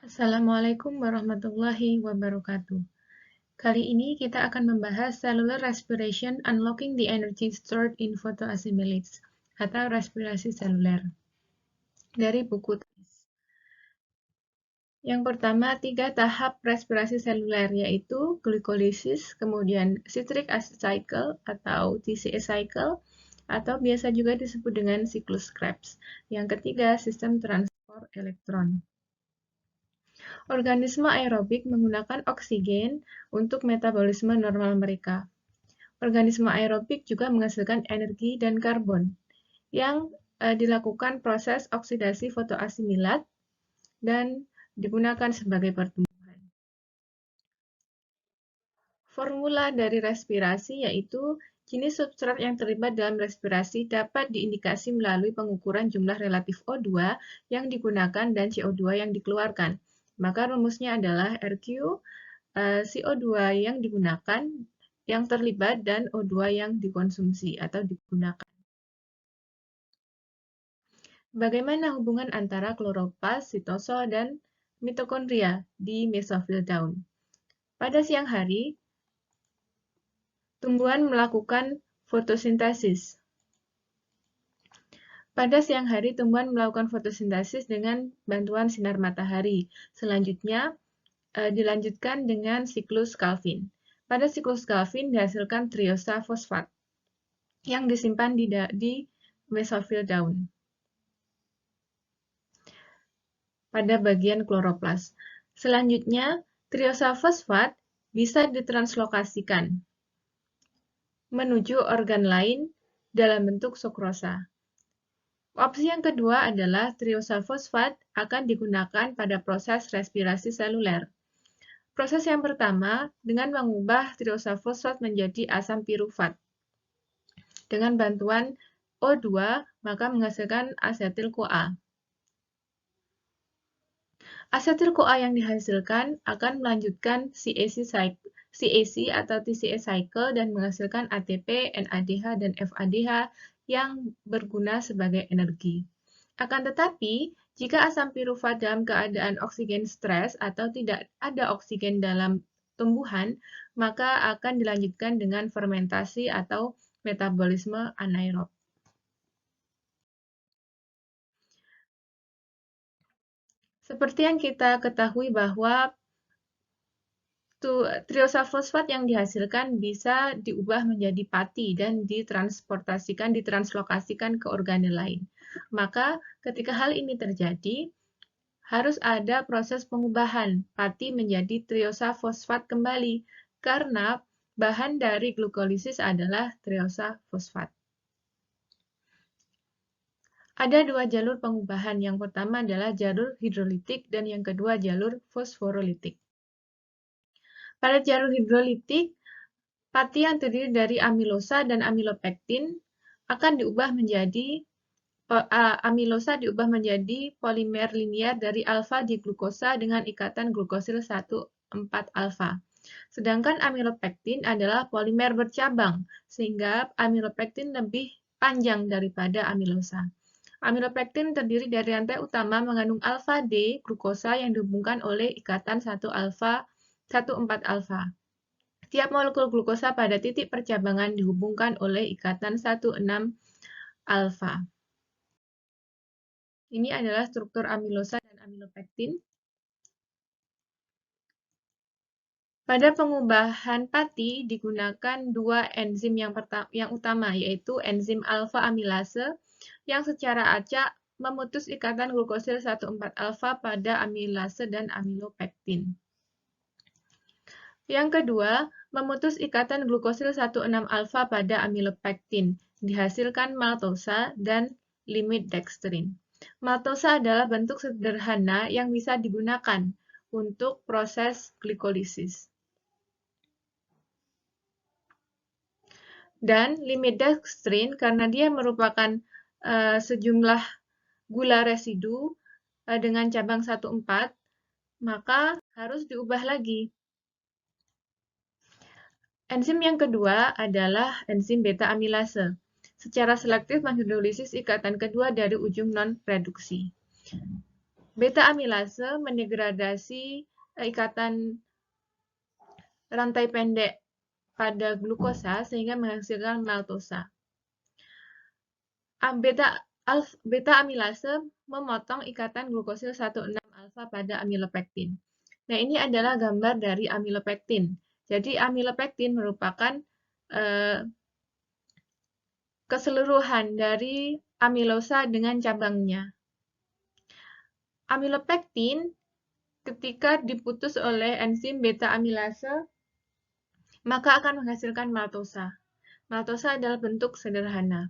Assalamualaikum warahmatullahi wabarakatuh. Kali ini kita akan membahas cellular respiration unlocking the energy stored in photoassimilates atau respirasi seluler dari buku tulis. Yang pertama, 3 tahap respirasi seluler yaitu glycolysis, kemudian citric acid cycle atau TCA cycle atau biasa juga disebut dengan siklus Krebs. Yang ketiga, sistem transport elektron. Organisme aerobik menggunakan oksigen untuk metabolisme normal mereka. Organisme aerobik juga menghasilkan energi dan karbon yang dilakukan proses oksidasi fotoasimilat dan digunakan sebagai pertumbuhan. Formula dari respirasi yaitu jenis substrat yang terlibat dalam respirasi dapat diindikasi melalui pengukuran jumlah relatif O2 yang digunakan dan CO2 yang dikeluarkan. Maka rumusnya adalah RQ CO2 yang digunakan, yang terlibat, dan O2 yang dikonsumsi atau digunakan. Bagaimana hubungan antara kloroplas, sitosol, dan mitokondria di mesofil daun? Pada siang hari, tumbuhan melakukan fotosintesis. Pada siang hari, tumbuhan melakukan fotosintesis dengan bantuan sinar matahari. Selanjutnya, dilanjutkan dengan siklus Calvin. Pada siklus Calvin dihasilkan triosa fosfat yang disimpan di mesofil daun pada bagian kloroplas. Selanjutnya, triosa fosfat bisa ditranslokasikan menuju organ lain dalam bentuk sukrosa. Opsi yang kedua adalah triosa fosfat akan digunakan pada proses respirasi seluler. Proses yang pertama dengan mengubah triosa fosfat menjadi asam pirufat. Dengan bantuan O2, maka menghasilkan asetil-CoA. Asetil-CoA yang dihasilkan akan melanjutkan CAC atau TCA cycle dan menghasilkan ATP, NADH, dan FADH yang berguna sebagai energi. Akan tetapi, jika asam pirufat dalam keadaan oksigen stres atau tidak ada oksigen dalam tumbuhan, maka akan dilanjutkan dengan fermentasi atau metabolisme anaerob. Seperti yang kita ketahui bahwa triosa fosfat yang dihasilkan bisa diubah menjadi pati dan ditranslokasikan ke organel lain. Maka ketika hal ini terjadi, harus ada proses pengubahan pati menjadi triosa fosfat kembali, karena bahan dari glukolisis adalah triosa fosfat. Ada dua jalur pengubahan. Yang pertama adalah jalur hidrolitik dan yang kedua jalur fosforolitik. Pada jalur hidrolitik, pati yang terdiri dari amilosa dan amilopektin akan diubah menjadi amilosa diubah menjadi polimer linear dari alfa diglukosa dengan ikatan glukosil 1,4-alfa. Sedangkan amilopektin adalah polimer bercabang, sehingga amilopektin lebih panjang daripada amilosa. Amilopektin terdiri dari rantai utama mengandung alfa-D glukosa yang dihubungkan oleh ikatan 1,4-alfa. Tiap molekul glukosa pada titik percabangan dihubungkan oleh ikatan 1,6-alfa. Ini adalah struktur amilosa dan amilopektin. Pada pengubahan pati digunakan dua enzim yang utama, yaitu enzim alfa amilase yang secara acak memutus ikatan glukosil 1,4-alfa pada amilase dan amilopektin. Yang kedua, memutus ikatan glukosil 1,6-alfa pada amilopektin, dihasilkan maltosa dan limit-dextrin. Maltosa adalah bentuk sederhana yang bisa digunakan untuk proses glikolisis. Dan limit-dextrin, karena dia merupakan sejumlah gula residu dengan cabang 1,4, maka harus diubah lagi. Enzim yang kedua adalah enzim beta amilase. Secara selektif menghidrolisis ikatan kedua dari ujung non-reduksi. Beta amilase mendegradasi ikatan rantai pendek pada glukosa sehingga menghasilkan maltosa. Beta amilase memotong ikatan glukosil 1,6-alfa pada amilopektin. Nah, ini adalah gambar dari amilopektin. Jadi, amilopektin merupakan keseluruhan dari amilosa dengan cabangnya. Amilopektin ketika diputus oleh enzim beta amilase, maka akan menghasilkan maltosa. Maltosa adalah bentuk sederhana.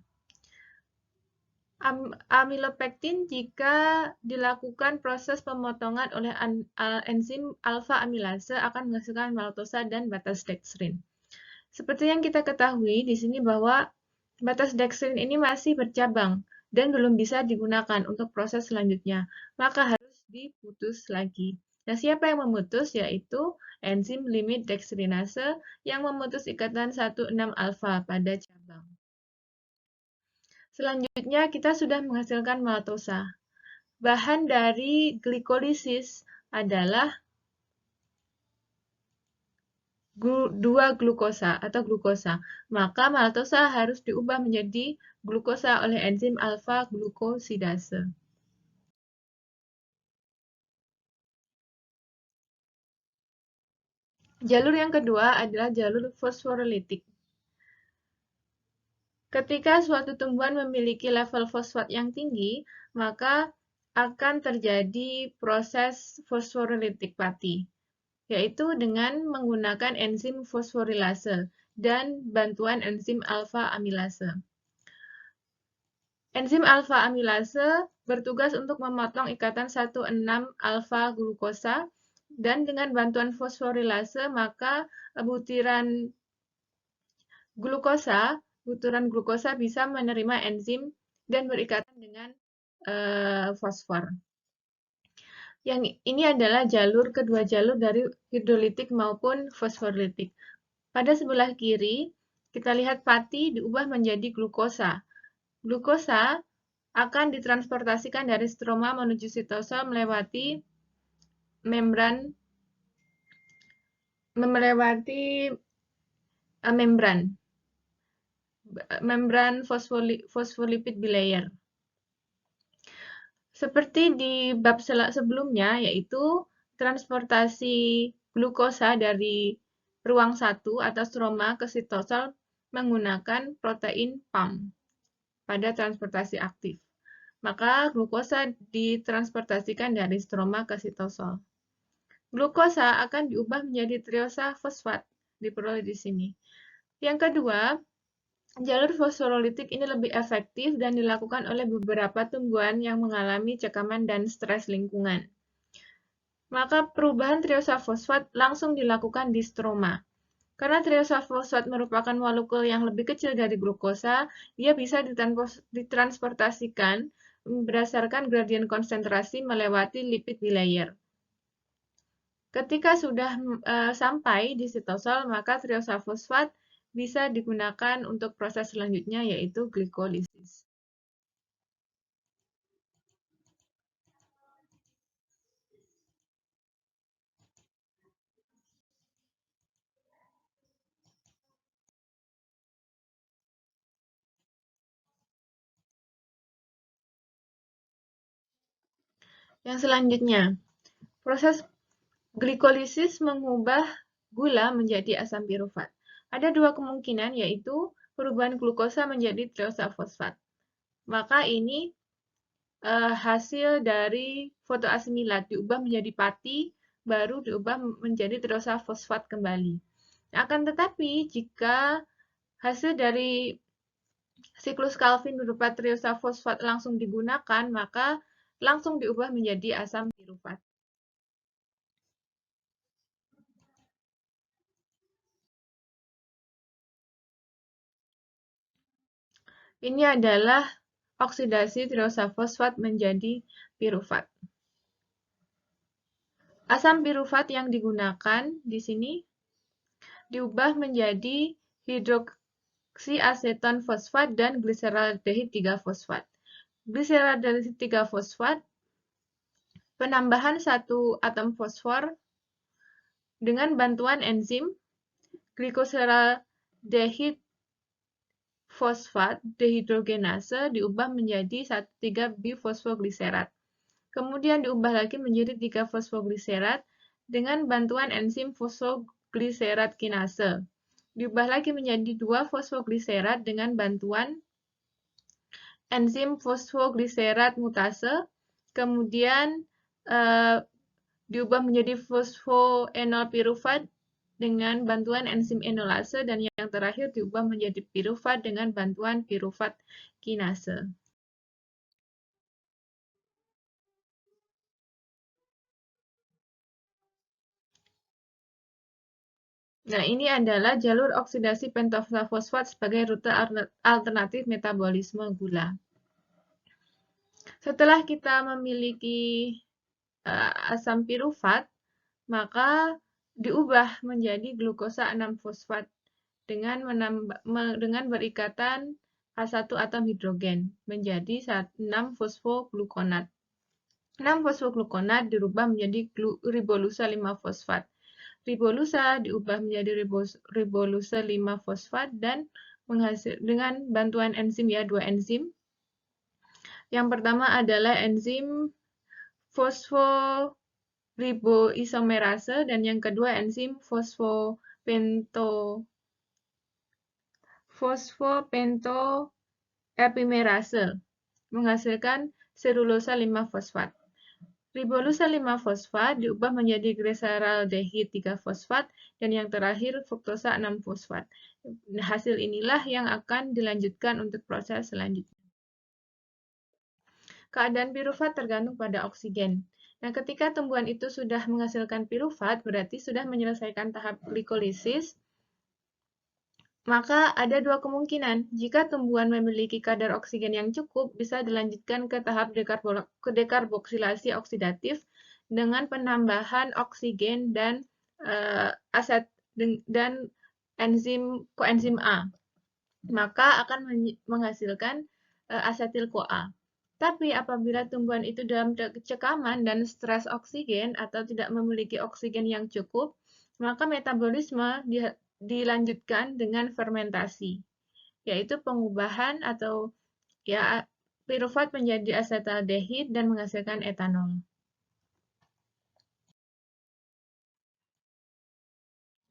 Amilopektin jika dilakukan proses pemotongan oleh enzim alfa amilase akan menghasilkan maltosa dan batas dextrin. Seperti yang kita ketahui di sini bahwa batas dextrin ini masih bercabang dan belum bisa digunakan untuk proses selanjutnya, maka harus diputus lagi. Nah, siapa yang memutus? Yaitu enzim limit dextrinase yang memutus ikatan 1,6-alfa pada cabang. Selanjutnya, kita sudah menghasilkan maltosa. Bahan dari glikolisis adalah 2-glukosa atau glukosa. Maka maltosa harus diubah menjadi glukosa oleh enzim alfa-glukosidase. Jalur yang kedua adalah jalur fosforolitik. Ketika suatu tumbuhan memiliki level fosfat yang tinggi, maka akan terjadi proses fosforolitik pati, yaitu dengan menggunakan enzim fosforilase dan bantuan enzim alfa amilase. Enzim alfa amilase bertugas untuk memotong ikatan 1,6-alfa glukosa dan dengan bantuan fosforilase maka butiran glukosa bisa menerima enzim dan berikatan dengan fosfor. Yang ini adalah kedua jalur dari hidrolitik maupun fosforilitik. Pada sebelah kiri, kita lihat pati diubah menjadi glukosa. Glukosa akan ditransportasikan dari stroma menuju sitosol melewati membran fosfolipid bilayer. Seperti di bab sebelumnya, yaitu transportasi glukosa dari ruang 1 atau stroma ke sitosol menggunakan protein PAM pada transportasi aktif. Maka glukosa ditransportasikan dari stroma ke sitosol. Glukosa akan diubah menjadi triosa fosfat, diperoleh di sini. Yang kedua, jalur fosforolitik ini lebih efektif dan dilakukan oleh beberapa tumbuhan yang mengalami cekaman dan stres lingkungan. Maka perubahan triosa fosfat langsung dilakukan di stroma. Karena triosa fosfat merupakan molekul yang lebih kecil dari glukosa, dia bisa ditransportasikan berdasarkan gradien konsentrasi melewati lipid bilayer. Ketika sudah sampai di sitosol, maka triosa fosfat bisa digunakan untuk proses selanjutnya, yaitu glikolisis. Yang selanjutnya, proses glikolisis mengubah gula menjadi asam pirufat. Ada dua kemungkinan, yaitu perubahan glukosa menjadi triosa fosfat. Maka ini hasil dari fotoasimilat diubah menjadi pati, baru diubah menjadi triosa fosfat kembali. Akan tetapi, jika hasil dari siklus Calvin berupa triosa fosfat langsung digunakan, maka langsung diubah menjadi asam pirufat. Ini adalah oksidasi triosa fosfat menjadi pirufat. Asam pirufat yang digunakan di sini diubah menjadi hidroksiaseton fosfat dan gliseraldehid 3-fosfat. Gliseraldehid 3-fosfat penambahan satu atom fosfor dengan bantuan enzim glikoseraldehid fosfat dehidrogenase diubah menjadi 1,3-bifosfogliserat. Kemudian diubah lagi menjadi 3-fosfogliserat dengan bantuan enzim fosfogliserat kinase. Diubah lagi menjadi 2-fosfogliserat dengan bantuan enzim fosfogliserat mutase. Kemudian diubah menjadi fosfoenol pirufat dengan bantuan enzim enolase, dan yang terakhir diubah menjadi pirufat dengan bantuan pirufat kinase. Nah, ini adalah jalur oksidasi pentofosfat sebagai rute alternatif metabolisme gula. Setelah kita memiliki asam pirufat, maka diubah menjadi glukosa 6-fosfat dengan berikatan A1 atom hidrogen menjadi 6-fosfoglukonat. 6-fosfoglukonat dirubah menjadi ribolusa 5-fosfat. Ribolusa diubah menjadi ribolusa 5-fosfat dan dengan bantuan enzim, ya, dua enzim. Yang pertama adalah enzim fosforiboisomerase dan yang kedua enzim fosfopentoepimerase menghasilkan selulosa 5-fosfat. Ribolusa 5-fosfat diubah menjadi glyceraldehid 3-fosfat dan yang terakhir fruktosa 6-fosfat. Hasil inilah yang akan dilanjutkan untuk proses selanjutnya. Keadaan pirufat tergantung pada oksigen. Nah, ketika tumbuhan itu sudah menghasilkan pirufat, berarti sudah menyelesaikan tahap glikolisis. Maka ada dua kemungkinan. Jika tumbuhan memiliki kadar oksigen yang cukup, bisa dilanjutkan ke tahap dekarboksilasi oksidatif dengan penambahan oksigen dan koenzim A. Maka akan menghasilkan asetil-CoA. Tapi apabila tumbuhan itu dalam cekaman dan stres oksigen atau tidak memiliki oksigen yang cukup, maka metabolisme dilanjutkan dengan fermentasi, yaitu pengubahan atau, ya, pirufat menjadi asetaldehid dan menghasilkan etanol.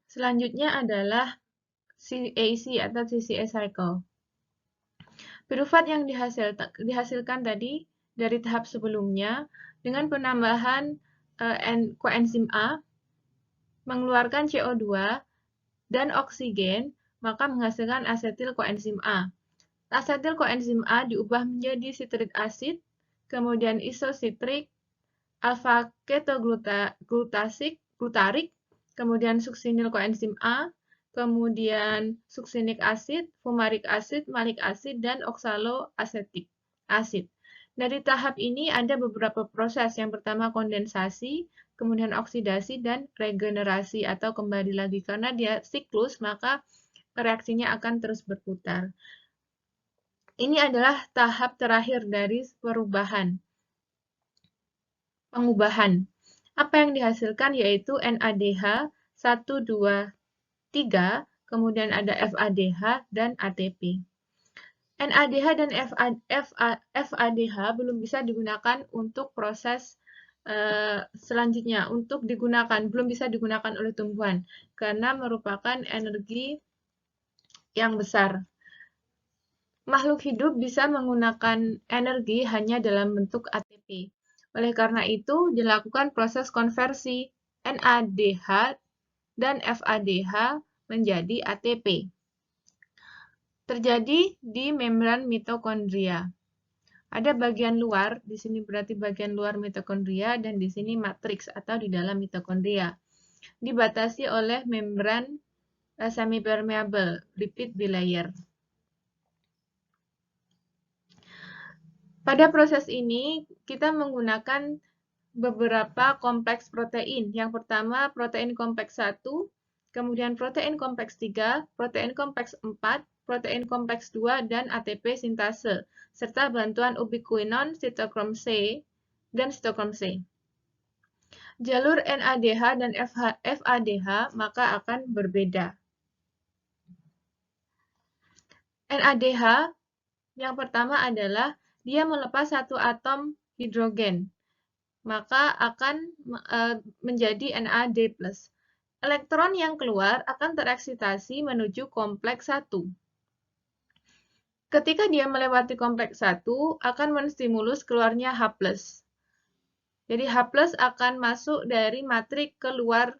Selanjutnya adalah CAC atau CCA cycle. Pirufat yang dihasilkan tadi dari tahap sebelumnya dengan penambahan koenzim A mengeluarkan CO2 dan oksigen, maka menghasilkan asetil koenzim A. Asetil koenzim A diubah menjadi sitrik asid, kemudian isositrik, alfa-ketoglutarik, kemudian suksinil koenzim A, kemudian suksinik asid, fumarik asid, malik asid, dan oksaloasetik asid. Dari tahap ini ada beberapa proses. Yang pertama kondensasi, kemudian oksidasi, dan regenerasi atau kembali lagi. Karena dia siklus, maka reaksinya akan terus berputar. Ini adalah tahap terakhir dari pengubahan. Apa yang dihasilkan yaitu NADH 1, 2, 3, kemudian ada FADH dan ATP. NADH dan FADH belum bisa digunakan untuk proses selanjutnya, belum bisa digunakan oleh tumbuhan, karena merupakan energi yang besar. Makhluk hidup bisa menggunakan energi hanya dalam bentuk ATP. Oleh karena itu, dilakukan proses konversi NADH dan FADH menjadi ATP. Terjadi di membran mitokondria. Ada bagian luar, di sini berarti bagian luar mitokondria, dan di sini matriks atau di dalam mitokondria. Dibatasi oleh membran semipermeable, lipid bilayer. Pada proses ini, kita menggunakan beberapa kompleks protein. Yang pertama, protein kompleks 1, kemudian protein kompleks 3, protein kompleks 4, protein kompleks 2, dan ATP sintase, serta bantuan ubiquinon, sitokrom C, dan sitokrom C. jalur NADH dan FADH maka akan berbeda. NADH yang pertama adalah dia melepas satu atom hidrogen, maka akan menjadi NAD+. Elektron yang keluar akan tereksitasi menuju kompleks 1. Ketika dia melewati kompleks 1, akan menstimulus keluarnya H+. Jadi H+ akan masuk dari matriks keluar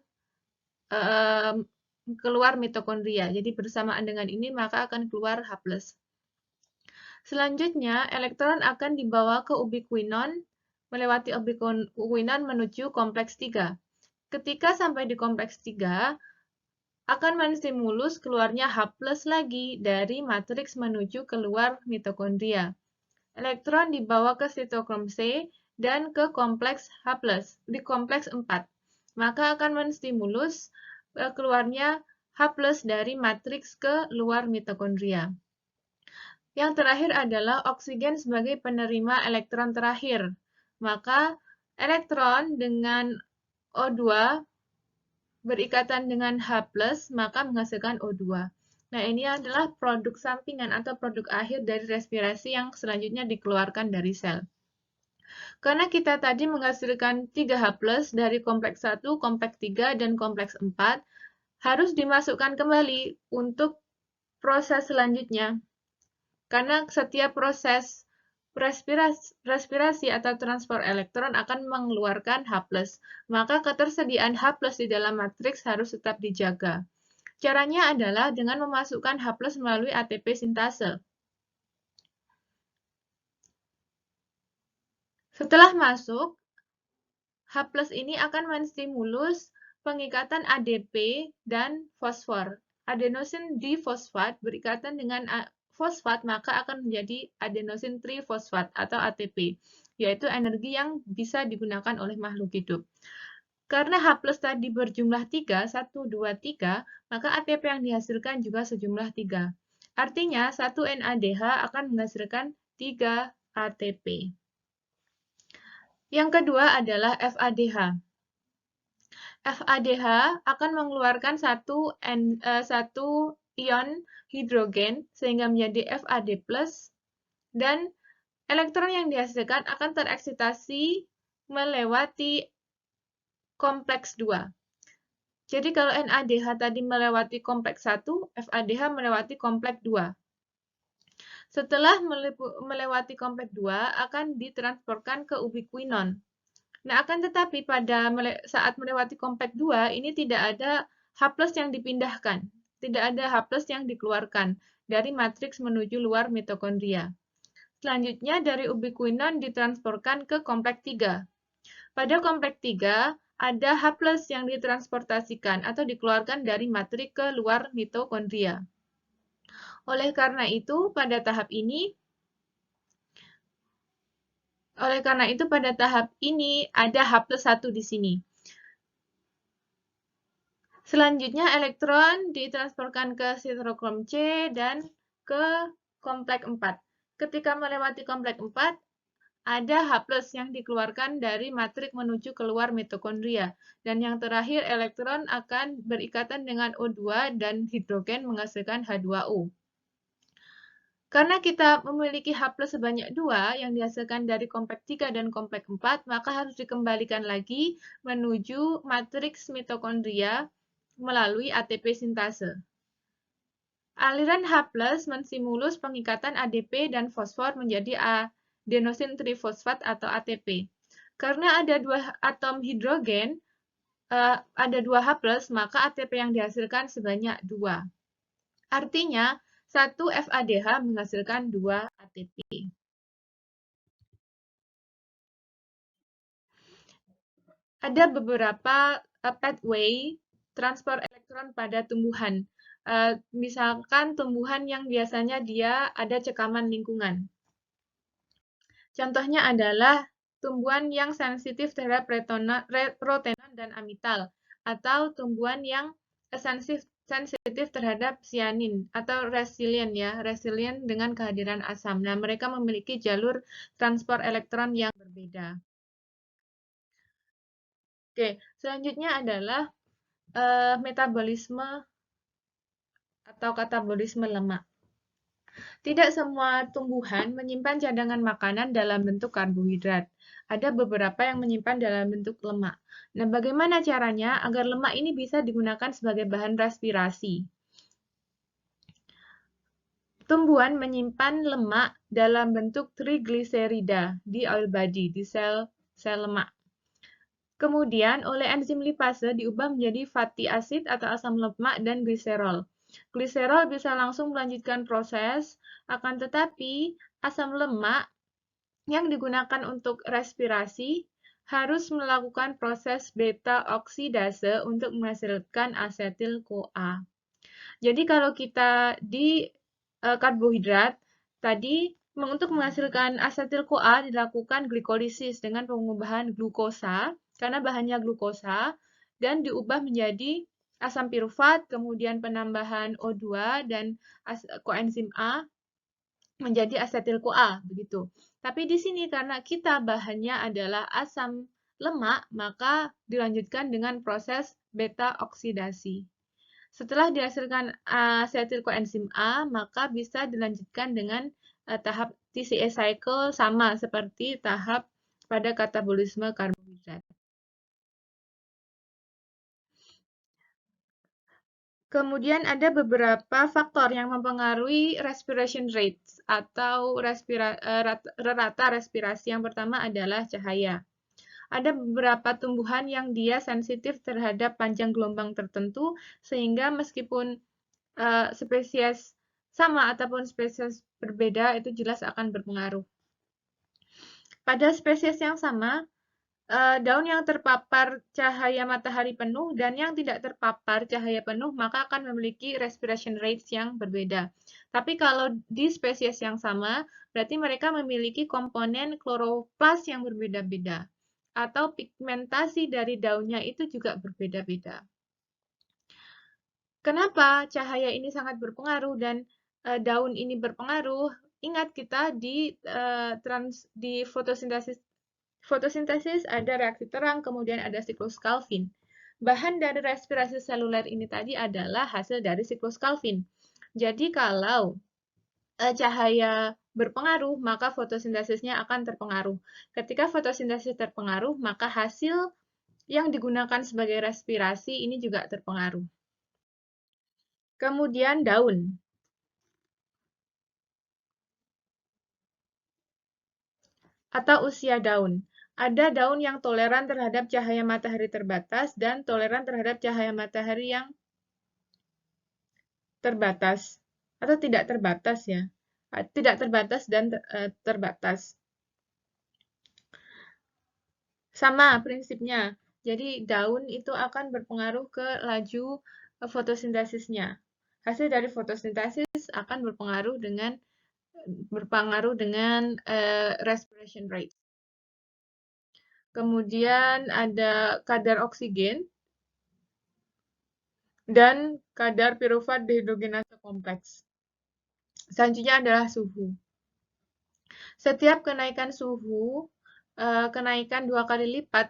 mitokondria. Jadi bersamaan dengan ini maka akan keluar H+. Selanjutnya, elektron akan dibawa ke ubiquinon, melewati ubiquinon menuju kompleks 3. Ketika sampai di kompleks 3, akan menstimulus keluarnya H+ lagi dari matriks menuju keluar mitokondria. Elektron dibawa ke sitokrom C dan ke kompleks H+, di kompleks 4. Maka akan menstimulus keluarnya H+ dari matriks ke luar mitokondria. Yang terakhir adalah oksigen sebagai penerima elektron terakhir. Maka elektron dengan O2 berikatan dengan H+, maka menghasilkan O2. Nah, ini adalah produk sampingan atau produk akhir dari respirasi yang selanjutnya dikeluarkan dari sel. Karena kita tadi menghasilkan 3H+ dari kompleks 1, kompleks 3, dan kompleks 4, harus dimasukkan kembali untuk proses selanjutnya. Karena setiap proses respirasi atau transport elektron akan mengeluarkan H+, maka ketersediaan H+ di dalam matriks harus tetap dijaga. Caranya adalah dengan memasukkan H+ melalui ATP sintase. Setelah masuk, H+ ini akan menstimulus pengikatan ADP dan fosfor. Adenosin difosfat berikatan dengan fosfat, maka akan menjadi adenosin trifosfat atau ATP, yaitu energi yang bisa digunakan oleh makhluk hidup. Karena H+ tadi berjumlah 3, 1, 2, 3, maka ATP yang dihasilkan juga sejumlah 3. Artinya, 1 NADH akan menghasilkan 3 ATP. Yang kedua adalah FADH. FADH akan mengeluarkan satu ion hidrogen sehingga menjadi FAD+, dan elektron yang dihasilkan akan tereksitasi melewati kompleks 2. Jadi kalau NADH tadi melewati kompleks 1, FADH melewati kompleks 2. Setelah melewati kompleks 2, akan ditransportkan ke ubiquinon. Nah, akan tetapi saat melewati kompleks 2, ini tidak ada H+ yang dipindahkan. Tidak ada H+ yang dikeluarkan dari matriks menuju luar mitokondria. Selanjutnya, dari ubiquinon ditransportkan ke kompleks 3. Pada kompleks 3, ada H+ yang ditransportasikan atau dikeluarkan dari matriks ke luar mitokondria. Oleh karena itu, pada tahap ini ada H+1 di sini. Selanjutnya, elektron ditransportkan ke sitokrom C dan ke kompleks 4. Ketika melewati kompleks 4, ada H+ yang dikeluarkan dari matriks menuju keluar mitokondria. Dan yang terakhir, elektron akan berikatan dengan O2 dan hidrogen menghasilkan H2O. Karena kita memiliki H+ sebanyak 2 yang dihasilkan dari kompleks 3 dan kompleks 4, maka harus dikembalikan lagi menuju matriks mitokondria melalui ATP sintase. Aliran H+ menstimulus pengikatan ADP dan fosfor menjadi adenosin trifosfat atau ATP. Karena ada 2 atom hidrogen, ada 2 H+, maka ATP yang dihasilkan sebanyak 2. Artinya, 1 FADH menghasilkan 2 ATP. Ada beberapa pathway transport elektron pada tumbuhan. Misalkan tumbuhan yang biasanya dia ada cekaman lingkungan. Contohnya adalah tumbuhan yang sensitif terhadap rotenon dan amital, atau tumbuhan yang sensitif terhadap sianin atau resilient dengan kehadiran asam. Nah, mereka memiliki jalur transport elektron yang berbeda. Oke, selanjutnya adalah metabolisme atau katabolisme lemak. Tidak semua tumbuhan menyimpan cadangan makanan dalam bentuk karbohidrat. Ada beberapa yang menyimpan dalam bentuk lemak. Nah, bagaimana caranya agar lemak ini bisa digunakan sebagai bahan respirasi? Tumbuhan menyimpan lemak dalam bentuk trigliserida di oil body, di sel lemak. Kemudian, oleh enzim lipase diubah menjadi fatty acid atau asam lemak dan gliserol. Gliserol bisa langsung melanjutkan proses, akan tetapi asam lemak yang digunakan untuk respirasi harus melakukan proses beta oksidase untuk menghasilkan asetil-CoA. Jadi kalau kita di karbohidrat tadi untuk menghasilkan asetil-CoA dilakukan glikolisis dengan pengubahan glukosa karena bahannya glukosa dan diubah menjadi asam pirufat, kemudian penambahan O2 dan koenzim A menjadi asetil-CoA begitu. Tapi di sini karena kita bahannya adalah asam lemak, maka dilanjutkan dengan proses beta oksidasi. Setelah dihasilkan asetil koenzim A, maka bisa dilanjutkan dengan tahap TCA cycle sama seperti tahap pada katabolisme karbohidrat. Kemudian ada beberapa faktor yang mempengaruhi respiration rates atau rata respirasi. Yang pertama adalah cahaya. Ada beberapa tumbuhan yang dia sensitif terhadap panjang gelombang tertentu, sehingga meskipun spesies sama ataupun spesies berbeda itu jelas akan berpengaruh. Pada spesies yang sama, daun yang terpapar cahaya matahari penuh dan yang tidak terpapar cahaya penuh maka akan memiliki respiration rates yang berbeda. Tapi kalau di spesies yang sama, berarti mereka memiliki komponen kloroplas yang berbeda-beda. Atau pigmentasi dari daunnya itu juga berbeda-beda. Kenapa cahaya ini sangat berpengaruh dan daun ini berpengaruh? Ingat kita di fotosintesis. Fotosintesis ada reaksi terang, kemudian ada siklus Calvin. Bahan dari respirasi seluler ini tadi adalah hasil dari siklus Calvin. Jadi kalau cahaya berpengaruh, maka fotosintesisnya akan terpengaruh. Ketika fotosintesis terpengaruh, maka hasil yang digunakan sebagai respirasi ini juga terpengaruh. Kemudian daun. Atau usia daun. Ada daun yang toleran terhadap cahaya matahari terbatas dan toleran terhadap cahaya matahari yang terbatas atau tidak terbatas ya. Tidak terbatas dan terbatas. Sama prinsipnya. Jadi daun itu akan berpengaruh ke laju fotosintesisnya. Hasil dari fotosintesis akan berpengaruh dengan respiration rate. Kemudian ada kadar oksigen dan kadar pirufat dehidrogenase kompleks. Selanjutnya adalah suhu. Setiap kenaikan suhu, kenaikan 2 kali lipat,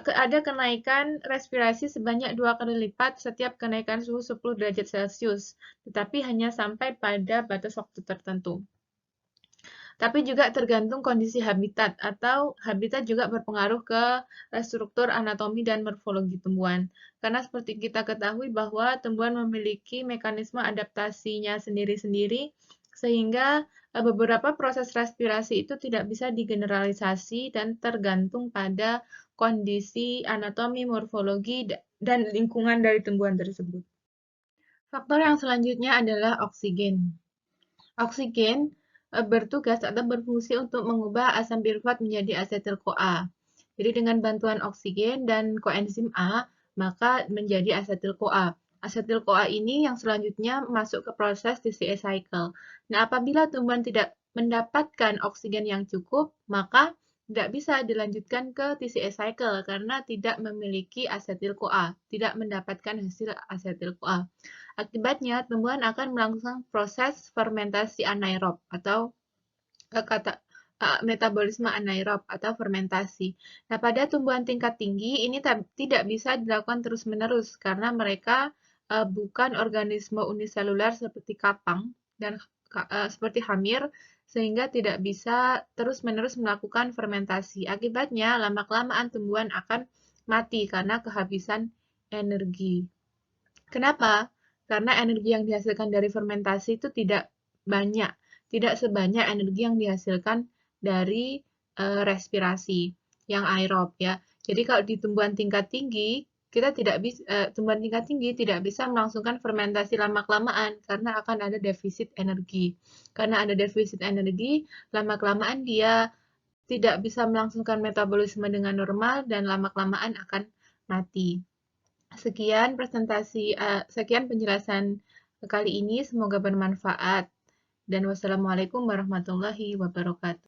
ada kenaikan respirasi sebanyak 2 kali lipat setiap kenaikan suhu 10 derajat Celcius, tetapi hanya sampai pada batas waktu tertentu. Tapi juga tergantung kondisi habitat, atau habitat juga berpengaruh ke struktur anatomi dan morfologi tumbuhan. Karena seperti kita ketahui bahwa tumbuhan memiliki mekanisme adaptasinya sendiri-sendiri, sehingga beberapa proses respirasi itu tidak bisa digeneralisasi dan tergantung pada kondisi anatomi, morfologi, dan lingkungan dari tumbuhan tersebut. Faktor yang selanjutnya adalah oksigen. Oksigen bertugas atau berfungsi untuk mengubah asam pirufat menjadi asetil-CoA. Jadi dengan bantuan oksigen dan koenzim A, maka menjadi asetil-CoA. Asetil-CoA ini yang selanjutnya masuk ke proses TCA cycle. Nah, apabila tumbuhan tidak mendapatkan oksigen yang cukup, maka tidak bisa dilanjutkan ke TCA cycle karena tidak memiliki asetil-CoA, tidak mendapatkan hasil asetil-CoA. Akibatnya, tumbuhan akan melakukan proses fermentasi anaerob atau metabolisme anaerob atau fermentasi. Nah, pada tumbuhan tingkat tinggi ini tidak bisa dilakukan terus-menerus karena mereka bukan organisme uniseluler seperti kapang dan seperti hamir, sehingga tidak bisa terus-menerus melakukan fermentasi. Akibatnya, lama-kelamaan tumbuhan akan mati karena kehabisan energi. Kenapa? Karena energi yang dihasilkan dari fermentasi itu tidak banyak, tidak sebanyak energi yang dihasilkan dari respirasi yang aerob ya. Jadi kalau di tumbuhan tingkat tinggi, kita tidak bisa tumbuhan tingkat tinggi tidak bisa melangsungkan fermentasi lama-kelamaan karena akan ada defisit energi. Karena ada defisit energi, lama-kelamaan dia tidak bisa melangsungkan metabolisme dengan normal dan lama-kelamaan akan mati. Sekian penjelasan kali ini, semoga bermanfaat. Dan wassalamualaikum warahmatullahi wabarakatuh.